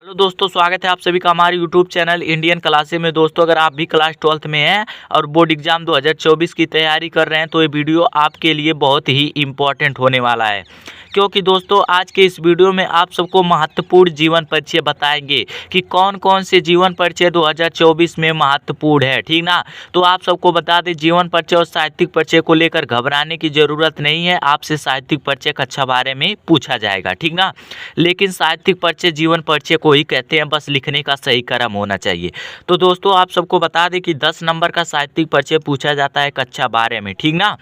Hello दोस्तों, स्वागत है आप सभी का हमारे यूट्यूब चैनल इंडियन क्लासेस में। दोस्तों, अगर आप भी क्लास 12th में हैं और बोर्ड एग्जाम 2024 की तैयारी कर रहे हैं तो ये वीडियो आपके लिए बहुत ही इम्पोर्टेंट होने वाला है, क्योंकि दोस्तों आज के इस वीडियो में आप सबको महत्वपूर्ण जीवन परिचय बताएंगे कि कौन कौन से जीवन परिचय 2024 में महत्वपूर्ण है। ठीक ना। तो आप सबको बता दें, जीवन परिचय और साहित्यिक परिचय को लेकर घबराने की ज़रूरत नहीं है। आपसे साहित्यिक परिचय कक्षा बारे में पूछा जाएगा, ठीक ना। लेकिन साहित्यिक परिचय जीवन परिचय को ही कहते हैं, बस लिखने का सही क्रम होना चाहिए। तो दोस्तों आप सबको बता दें कि 10 नंबर का साहित्यिक परिचय पूछा जाता है कक्षा 12 में, ठीक ना।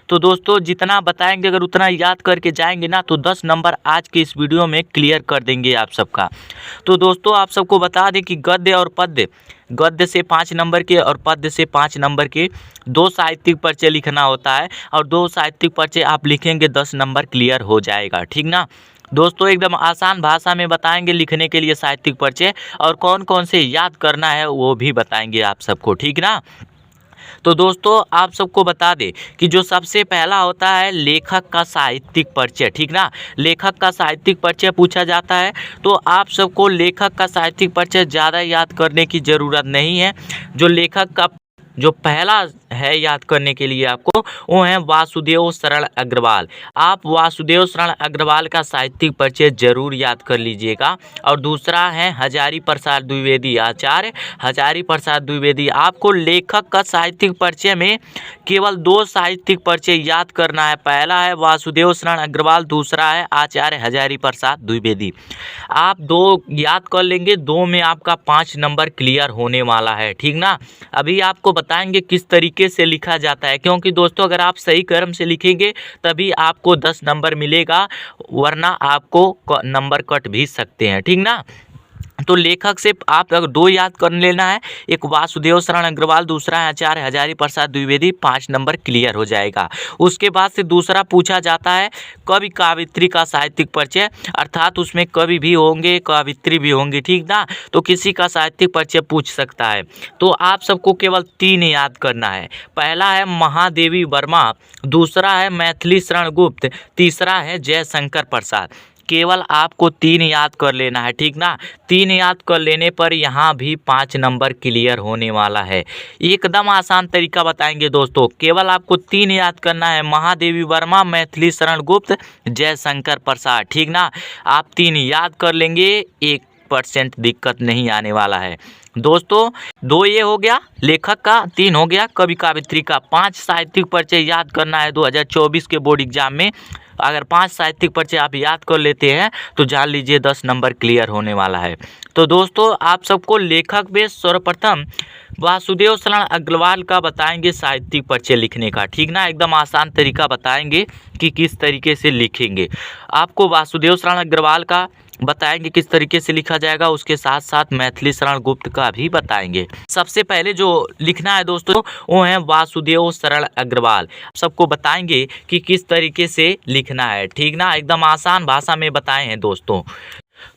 तो दोस्तों जितना बताएंगे अगर उतना याद करके जाएंगे ना तो 10 नंबर आज के इस वीडियो में क्लियर कर देंगे आप सबका। तो दोस्तों आप सबको बता दें कि गद्य और पद्य, गद्य से 5 नंबर के और पद्य से 5 नंबर के 2 साहित्यिक परिचय लिखना होता है, और 2 साहित्यिक परिचय आप लिखेंगे 10 नंबर क्लियर हो जाएगा, ठीक ना। दोस्तों एकदम आसान भाषा में बताएंगे लिखने के लिए साहित्यिक परिचय, और कौन कौन से याद करना है वो भी बताएंगे आप सबको, ठीक ना। तो दोस्तों आप सबको बता दें कि जो सबसे पहला होता है लेखक का साहित्यिक परिचय, ठीक ना। लेखक का साहित्यिक परिचय पूछा जाता है, तो आप सबको लेखक का साहित्यिक परिचय ज़्यादा याद करने की ज़रूरत नहीं है। जो लेखक का जो पहला है याद करने के लिए आपको, वो है वासुदेव शरण अग्रवाल। आप वासुदेव शरण अग्रवाल का साहित्यिक परिचय जरूर याद कर लीजिएगा। और दूसरा है हजारी प्रसाद द्विवेदी, आचार्य हजारी प्रसाद द्विवेदी। आपको लेखक का साहित्यिक परिचय में केवल 2 साहित्यिक परिचय याद करना है। पहला है वासुदेव शरण अग्रवाल, दूसरा है आचार्य हजारी प्रसाद द्विवेदी। आप 2 याद कर लेंगे, 2 में आपका 5 नंबर क्लियर होने वाला है, ठीक ना। अभी आपको बताएंगे किस तरीके से लिखा जाता है, क्योंकि दोस्तों अगर आप सही क्रम से लिखेंगे तभी आपको 10 नंबर मिलेगा, वरना आपको नंबर कट भी सकते हैं, ठीक ना। तो लेखक से आप अगर 2 याद कर लेना है, एक वासुदेव शरण अग्रवाल, दूसरा है आचार्य हजारी प्रसाद द्विवेदी, 5 नंबर क्लियर हो जाएगा। उसके बाद से दूसरा पूछा जाता है कवि काव्यत्री का साहित्यिक परिचय, अर्थात उसमें कवि भी होंगे काव्यत्री भी होंगी, ठीक ना। तो किसी का साहित्यिक परिचय पूछ सकता है। तो आप सबको केवल 3 याद करना है। पहला है महादेवी वर्मा, दूसरा है मैथिली शरण गुप्त, तीसरा है जयशंकर प्रसाद। केवल आपको 3 याद कर लेना है, ठीक ना। 3 याद कर लेने पर यहाँ भी 5 नंबर क्लियर होने वाला है। एकदम आसान तरीका बताएंगे दोस्तों, केवल आपको 3 याद करना है, महादेवी वर्मा, मैथिली शरण गुप्त, जयशंकर प्रसाद, ठीक ना। आप 3 याद कर लेंगे, 1% दिक्कत नहीं आने वाला है। दोस्तों 2 ये हो गया लेखक का, 3 हो गया कवि काव्यत्री का। 5 साहित्यिक परिचय याद करना है 2024 के बोर्ड एग्जाम में। अगर 5 साहित्यिक परिचय आप याद कर लेते हैं तो जान लीजिए 10 नंबर क्लियर होने वाला है। तो दोस्तों आप सबको लेखक में सर्वप्रथम वासुदेव शरण अग्रवाल का बताएंगे साहित्यिक परिचय लिखने का, ठीक ना। एकदम आसान तरीका बताएंगे कि किस तरीके से लिखेंगे। आपको वासुदेव शरण अग्रवाल का बताएंगे किस तरीके से लिखा जाएगा, उसके साथ साथ मैथिली शरण गुप्त का भी बताएंगे। सबसे पहले जो लिखना है दोस्तों वो है वासुदेव शरण अग्रवाल। सबको बताएंगे कि किस तरीके से लिखना है, ठीक ना। एकदम आसान भाषा में बताए हैं दोस्तों।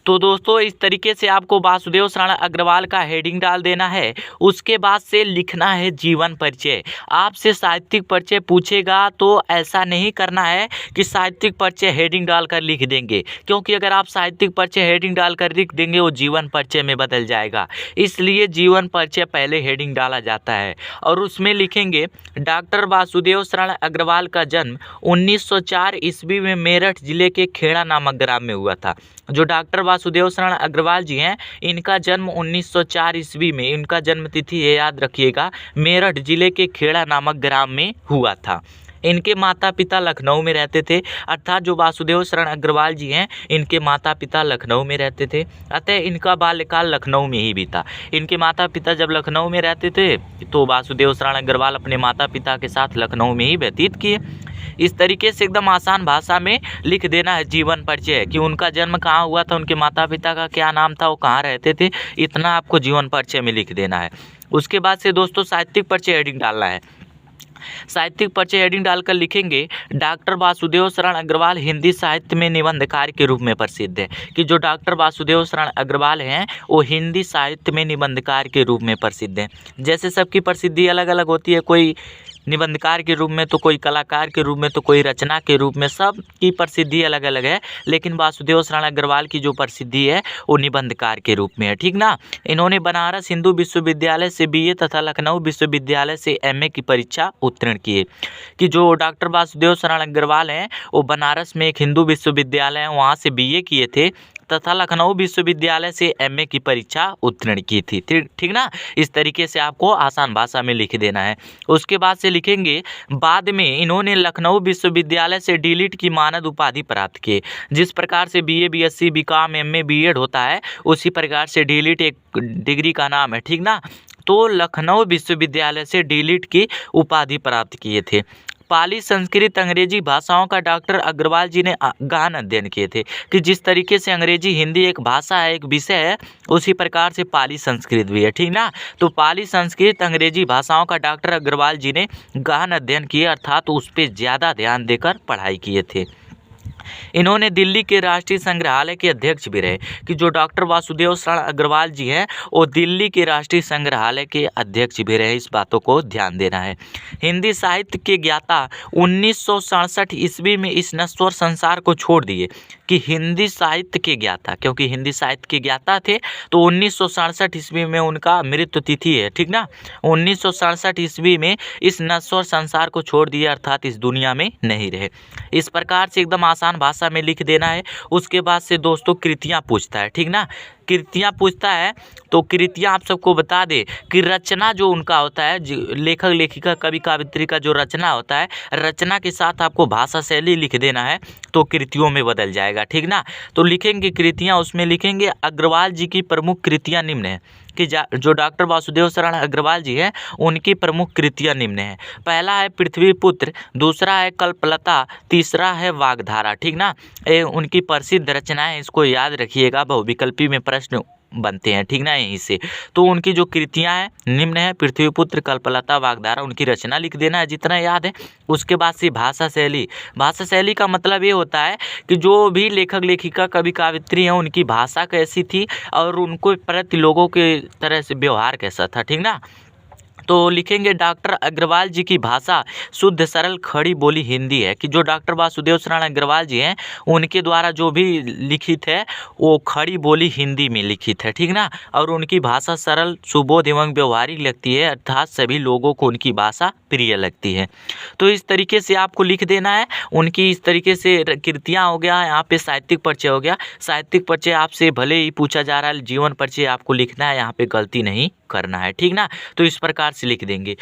तो दोस्तों इस तरीके से आपको वासुदेव शरण अग्रवाल का हेडिंग डाल देना है। उसके बाद से लिखना है जीवन परिचय। आपसे साहित्यिक परिचय पूछेगा तो ऐसा नहीं करना है कि साहित्यिक परिचय हेडिंग डालकर लिख देंगे, क्योंकि अगर आप साहित्यिक परिचय हेडिंग डालकर लिख देंगे वो जीवन परिचय में बदल जाएगा। इसलिए जीवन परिचय पहले हेडिंग डाला जाता है, और उसमें लिखेंगे डॉक्टर वासुदेव शरण अग्रवाल का जन्म 1904 ईस्वी में मेरठ जिले के खेड़ा नामक ग्राम में हुआ था। जो डॉक्टर वासुदेव शरण अग्रवाल जी हैं, इनका जन्म 1904 ईस्वी में, इनका जन्म तिथि ये याद रखिएगा, मेरठ जिले के खेड़ा नामक ग्राम में हुआ था। इनके माता पिता लखनऊ में रहते थे, अर्थात जो वासुदेव शरण अग्रवाल जी हैं इनके माता पिता लखनऊ में रहते थे, अतः इनका बाल्यकाल लखनऊ में ही बीता। इनके माता पिता जब लखनऊ में रहते थे तो वासुदेव शरण अग्रवाल अपने माता पिता के साथ लखनऊ में ही व्यतीत किए। इस तरीके से एकदम आसान भाषा में लिख देना है जीवन परिचय, कि उनका जन्म कहाँ हुआ था, उनके माता पिता का क्या नाम था, वो कहाँ रहते थे, इतना आपको जीवन परिचय में लिख देना है। उसके बाद से दोस्तों साहित्यिक परिचय हेडिंग डालना है। साहित्यिक परिचय हेडिंग डालकर लिखेंगे डॉक्टर वासुदेव शरण अग्रवाल हिंदी साहित्य में निबंधकार के रूप में प्रसिद्ध है। कि जो डॉक्टर वासुदेव शरण अग्रवाल हैं वो हिंदी साहित्य में निबंधकार के रूप में प्रसिद्ध हैं। जैसे सबकी प्रसिद्धि अलग अलग होती है, कोई निबंधकार के रूप में, तो कोई कलाकार के रूप में, तो कोई रचना के रूप में, सब की प्रसिद्धि अलग अलग है। लेकिन वासुदेव शरण अग्रवाल की जो प्रसिद्धि है वो निबंधकार के रूप में है, ठीक ना। इन्होंने बनारस हिंदू विश्वविद्यालय से बीए तथा लखनऊ विश्वविद्यालय से एमए की परीक्षा उत्तीर्ण किए। कि जो डॉक्टर वासुदेव शरण अग्रवाल हैं वो बनारस में एक हिंदू विश्वविद्यालय है, वहाँ से बीए किए थे तथा लखनऊ विश्वविद्यालय से एमए की परीक्षा उत्तीर्ण की थी, ठीक ना। इस तरीके से आपको आसान भाषा में लिख देना है। उसके बाद से लिखेंगे, बाद में इन्होंने लखनऊ विश्वविद्यालय से डीलिट की मानद उपाधि प्राप्त की। जिस प्रकार से BA, BSc, BCom, MA, BEd होता है, उसी प्रकार से डीलिट एक डिग्री का नाम है, ठीक ना। तो लखनऊ विश्वविद्यालय से डीलिट की उपाधि प्राप्त किए थे। पाली, संस्कृत, अंग्रेजी भाषाओं का डॉक्टर अग्रवाल जी ने गहन अध्ययन किए थे। कि जिस तरीके से अंग्रेजी, हिंदी एक भाषा है, एक विषय है, उसी प्रकार से पाली संस्कृत भी है, ठीक ना। तो पाली, संस्कृत, अंग्रेजी भाषाओं का डॉक्टर अग्रवाल जी ने गहन अध्ययन किए, अर्थात उस पर ज़्यादा ध्यान देकर पढ़ाई किए थे। इन्होंने दिल्ली के राष्ट्रीय संग्रहालय के अध्यक्ष भी रहे। कि जो डॉक्टर वासुदेव शरण अग्रवाल जी हैं वो दिल्ली के राष्ट्रीय संग्रहालय के अध्यक्ष भी रहे, इस बातों को ध्यान देना है। हिंदी साहित्य के ज्ञाता 1967 ईस्वी में इस नश्वर संसार को छोड़ दिए। कि हिंदी साहित्य के ज्ञाता, क्योंकि हिंदी साहित्य के ज्ञाता थे, तो 1967 ईस्वी में उनका मृत्यु तिथि है, ठीक ना। 1967 ईस्वी में इस नश्वर संसार को छोड़ दिए, अर्थात इस दुनिया में नहीं रहे। इस प्रकार से एकदम आसान भाषा में लिख देना है। उसके बाद से दोस्तों कृतियाँ पूछता है, ठीक ना। कृतियाँ पूछता है तो कृतियाँ आप सबको बता दे कि रचना जो उनका होता है, लेखक, लेखिका, कवि, कवयित्री का जो रचना होता है, रचना के साथ आपको भाषा शैली लिख देना है तो कृतियों में बदल जाएगा, ठीक ना। तो लिखेंगे कृतियाँ, उसमें लिखेंगे अग्रवाल जी की प्रमुख कृतियाँ निम्न है। कि जो डॉक्टर वासुदेव शरण अग्रवाल जी हैं उनकी प्रमुख कृतियाँ निम्न हैं। पहला है पृथ्वीपुत्र, दूसरा है कल्पलता, तीसरा है वाग्धारा, ठीक ना। ये उनकी प्रसिद्ध रचनाएं, इसको याद रखिएगा, बहुविकल्पी में प्रश्न बनते हैं, ठीक ना, यहीं से। तो उनकी जो कृतियाँ हैं निम्न है, पृथ्वीपुत्र, कल्पलता, वाग्धारा, उनकी रचना लिख देना है जितना याद है। उसके बाद से भाषा शैली। भाषा शैली का मतलब ये होता है कि जो भी लेखक, लेखिका, कवि, कवयित्री हैं उनकी भाषा कैसी थी और उनको प्रति लोगों के तरह से व्यवहार कैसा था, ठीक ना। तो लिखेंगे डॉक्टर अग्रवाल जी की भाषा शुद्ध, सरल, खड़ी बोली हिंदी है। कि जो डॉक्टर वासुदेव शरण अग्रवाल जी हैं उनके द्वारा जो भी लिखित है वो खड़ी बोली हिंदी में लिखित है, ठीक ना। और उनकी भाषा सरल, सुबोध एवं व्यवहारिक लगती है, अर्थात सभी लोगों को उनकी भाषा प्रिय लगती है। तो इस तरीके से आपको लिख देना है। उनकी इस तरीके से कृतियाँ हो गया, यहाँ पे साहित्यिक परिचय हो गया। साहित्यिक परिचय आपसे भले ही पूछा जा रहा है, जीवन परिचय आपको लिखना है, यहाँ पे गलती नहीं करना है, ठीक ना। तो इस प्रकार से लिख देंगे।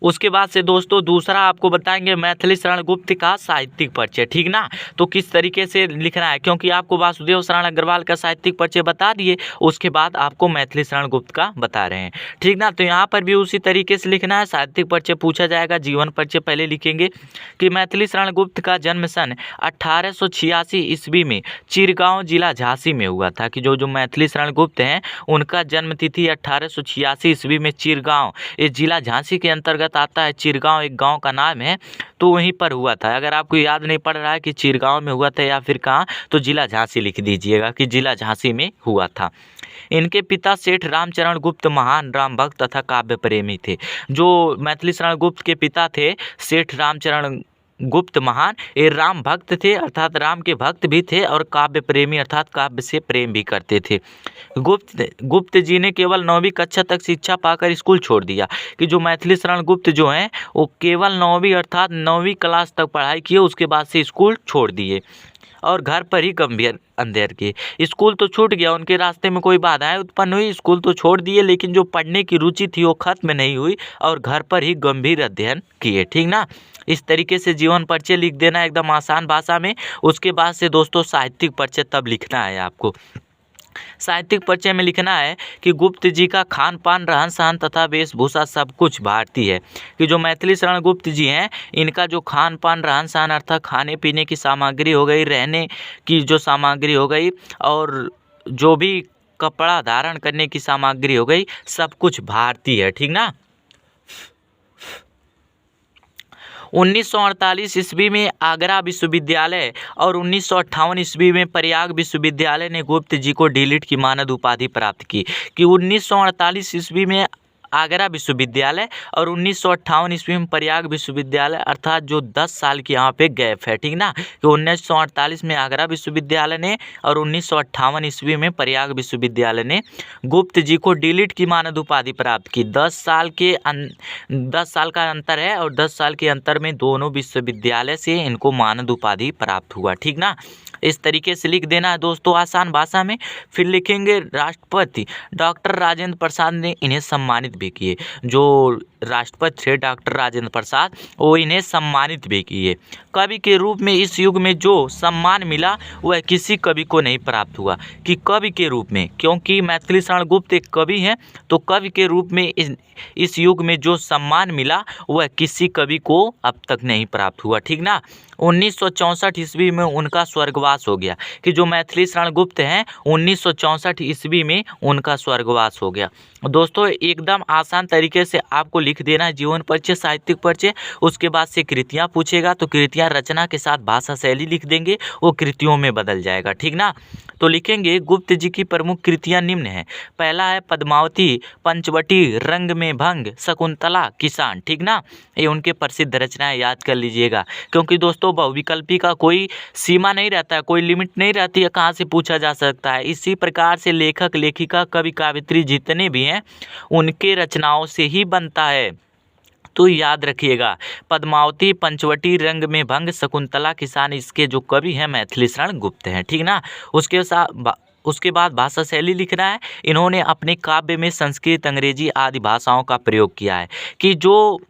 उसके बाद से दोस्तों दूसरा आपको बताएंगे मैथिली शरण गुप्त का साहित्यिक परिचय, ठीक ना। तो किस तरीके से लिखना है, क्योंकि आपको वासुदेव शरण अग्रवाल का साहित्यिक परिचय बता दिए, उसके बाद आपको मैथिली शरण गुप्त का बता रहे हैं, ठीक ना। तो यहाँ पर भी उसी तरीके से लिखना है। साहित्यिक परिचय पूछा जाएगा, जीवन परिचय पहले लिखेंगे। कि मैथिली शरण गुप्त का जन्म सन 1886 ईस्वी में चिरगांव जिला झांसी में हुआ था। कि जो मैथिली शरण गुप्त हैं उनका जन्म तिथि 1886 ईस्वी में चिरगांव, ये जिला झांसी के अंतर्गत आता है। चिरगांव एक गांव का नाम है, तो वहीं पर हुआ था। अगर आपको याद नहीं पड़ रहा है कि चिरगांव में हुआ था या फिर कहाँ, तो जिला झांसी लिख दीजिएगा कि जिला झांसी में हुआ था। इनके पिता सेठ रामचरण गुप्त महान राम भक्त तथा काव्य प्रेमी थे। जो मैथिली शरण गुप्त के पिता थे सेठ रामचरण गुप्त महान, ये राम भक्त थे, अर्थात राम के भक्त भी थे, और काव्य प्रेमी अर्थात काव्य से प्रेम भी करते थे। गुप्त जी ने केवल 9वीं कक्षा तक शिक्षा पाकर स्कूल छोड़ दिया। कि जो मैथिली शरण गुप्त जो हैं वो केवल 9वीं अर्थात 9वीं क्लास तक पढ़ाई किए, उसके बाद से स्कूल छोड़ दिए और घर पर ही गंभीर अंधेर किए। स्कूल तो छूट गया, उनके रास्ते में कोई बाधाएं उत्पन्न हुई, स्कूल तो छोड़ दिए, लेकिन जो पढ़ने की रुचि थी वो खत्म नहीं हुई और घर पर ही गंभीर अध्ययन किए, ठीक ना। इस तरीके से जीवन परिचय लिख देना एकदम आसान भाषा में। उसके बाद से दोस्तों साहित्यिक परिचय तब लिखना है आपको। साहित्यिक परिचय में लिखना है कि गुप्त जी का खान पान, रहन सहन तथा वेशभूषा सब कुछ भारतीय है। कि जो मैथिली शरण गुप्त जी हैं इनका जो खान पान, रहन सहन अर्थात खाने पीने की सामग्री हो गई, रहने की जो सामग्री हो गई, और जो भी कपड़ा धारण करने की सामग्री हो गई, सब कुछ भारतीय है, ठीक ना। 1948 ईस्वी में आगरा विश्वविद्यालय और 1958 ईस्वी में प्रयाग विश्वविद्यालय ने गुप्त जी को डीलिट की मानद उपाधि प्राप्त की। कि 1948 ईस्वी में आगरा विश्वविद्यालय और 1958 ईस्वी में प्रयाग विश्वविद्यालय, अर्थात जो 10 साल की यहाँ पे गैप है, ठीक ना। कि 1948 में आगरा विश्वविद्यालय ने और 1958 ईस्वी में प्रयाग विश्वविद्यालय ने गुप्त जी को डीलिट की मानद उपाधि प्राप्त की। 10 साल का अंतर है और 10 साल के अंतर में दोनों विश्वविद्यालय से इनको मानद उपाधि प्राप्त हुआ, ठीक ना। इस तरीके से लिख देना है दोस्तों आसान भाषा में। फिर लिखेंगे राष्ट्रपति डॉक्टर राजेंद्र प्रसाद ने इन्हें सम्मानित भी किए। जो राष्ट्रपति थे डॉक्टर राजेंद्र प्रसाद, वो इन्हें सम्मानित भी किए। कवि के रूप में इस युग में जो सम्मान मिला वह किसी कवि को नहीं प्राप्त हुआ। कि कवि के रूप में, क्योंकि मैथिली शरण गुप्त एक कवि हैं, तो कवि के रूप में इस युग में जो सम्मान मिला वह किसी कवि को अब तक नहीं प्राप्त हुआ, ठीक ना। 1964 ईस्वी में उनका स्वर्गवास हो गया। कि जो मैथिली शरण गुप्त हैं 1964 ईस्वी में उनका स्वर्गवास हो गया। दोस्तों एकदम आसान तरीके से आपको लिख देना है जीवन परिचय, साहित्यिक परिचय, उसके बाद से कृतियाँ पूछेगा तो कृतियाँ रचना के साथ भाषा शैली लिख देंगे, वो कृतियों में बदल जाएगा, ठीक ना। तो लिखेंगे गुप्त जी की प्रमुख कृतियाँ निम्न हैं। पहला है पद्मावती, पंचवटी, रंग में भंग, शकुंतला, किसान, ठीक ना। ये उनके प्रसिद्ध रचनाएं याद कर लीजिएगा, क्योंकि दोस्तों बहुविकल्पी का कोई सीमा नहीं रहता है, कोई लिमिट नहीं रहती है, कहाँ से पूछा जा सकता है। इसी प्रकार से लेखक, लेखिका, कवि, कवियत्री जितने भी हैं उनके रचनाओं से ही बनता है। तो याद रखिएगा पद्मावती, पंचवटी, रंग में भंग, शकुंतला, किसान, इसके जो कवि हैं मैथिली शरण गुप्त हैं, ठीक ना। उसके बाद भाषा शैली लिखना है। इन्होंने अपने काव्य में संस्कृत, अंग्रेजी आदि भाषाओं का प्रयोग किया है। कि जो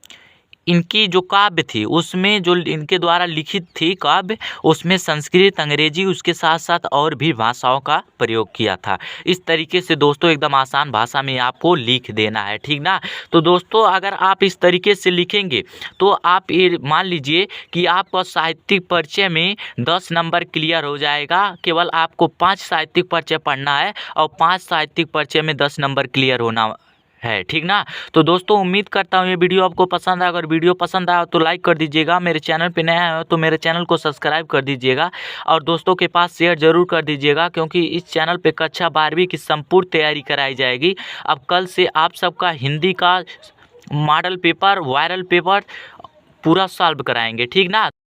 इनकी जो काव्य थी उसमें जो इनके द्वारा लिखित थी काव्य, उसमें संस्कृत, अंग्रेजी, उसके साथ साथ और भी भाषाओं का प्रयोग किया था। इस तरीके से दोस्तों एकदम आसान भाषा में आपको लिख देना है, ठीक ना। तो दोस्तों अगर आप इस तरीके से लिखेंगे तो आप ये मान लीजिए कि आपका साहित्यिक परिचय में 10 नंबर क्लियर हो जाएगा। केवल आपको 5 साहित्यिक परिचय पढ़ना है और 5 साहित्यिक परिचय में 10 नंबर क्लियर होना है, ठीक ना। तो दोस्तों उम्मीद करता हूँ ये वीडियो आपको पसंद आया। अगर वीडियो पसंद आया तो लाइक कर दीजिएगा, मेरे चैनल पे नया है तो मेरे चैनल को सब्सक्राइब कर दीजिएगा और दोस्तों के पास शेयर जरूर कर दीजिएगा, क्योंकि इस चैनल पे कक्षा 12वीं की संपूर्ण तैयारी कराई जाएगी। अब कल से आप सबका हिंदी का मॉडल पेपर, वायरल पेपर पूरा सॉल्व कराएंगे, ठीक ना।